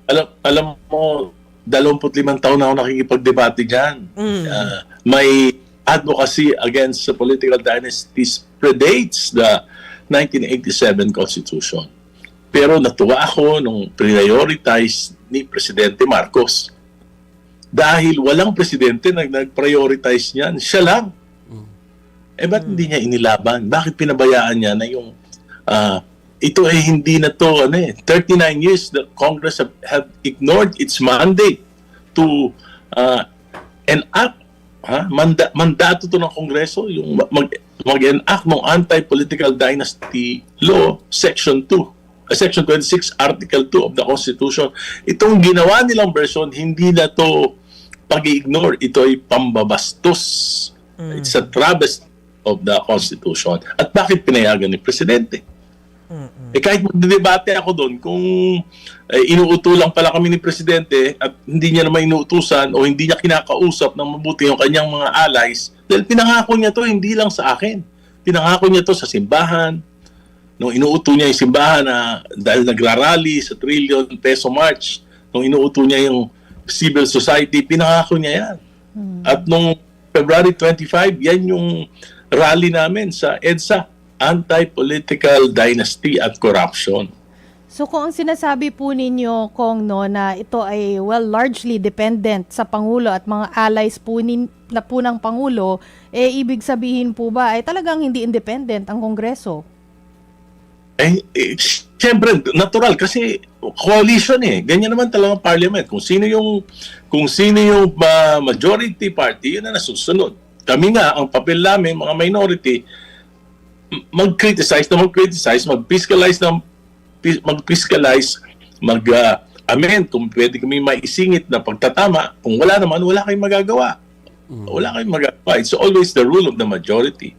alam mo, 25 taon na ako nakikipagdebate dyan. My advocacy against the political dynasties predates the 1987 Constitution. Pero natuwa ako nung prioritize ni Presidente Marcos. Dahil walang presidente na nag-prioritize niyan. Siya lang. Ba't hindi niya inilaban? Bakit pinabayaan niya na yung ito hindi na to 39 years the Congress have ignored its mandate to enact mandato to ng Kongreso yung mag-enact ng anti-political dynasty law section 2 section 26 article 2 of the Constitution. Itong ginawa nilang version hindi na to pag-ignore, ito ay pambabastos. It's a travesty of the Constitution. At bakit pinayagan ni Presidente? Kahit magdedebate ako doon, kung inuuto lang pala kami ni Presidente at hindi niya naman inuutusan o hindi niya kinakausap ng mabuti yung kanyang mga allies, dahil pinangako niya to hindi lang sa akin. Pinangako niya to sa simbahan. Nung inuuto niya yung simbahan na dahil nagrarally sa trillion peso march, nung inuuto niya yung civil society, pinangako niya yan. At nung February 25, yan yung rally namin sa EDSA, Anti-Political Dynasty at Corruption. So kung ang sinasabi po ninyo, Kong, no, na ito ay largely dependent sa Pangulo at mga allies po, ng Pangulo, ibig sabihin po ba ay talagang hindi independent ang Kongreso? Siyempre, natural kasi coalition Ganyan naman talaga ang parliament. Kung sino yung majority party, yun na nasusunod. Kami nga, ang papel namin, mga minority, mag-criticize, mag-amend kung pwede kami maisingit na pagtatama. Kung wala naman, wala kayong magagawa. Wala kayong magagawa. It's always the rule of the majority.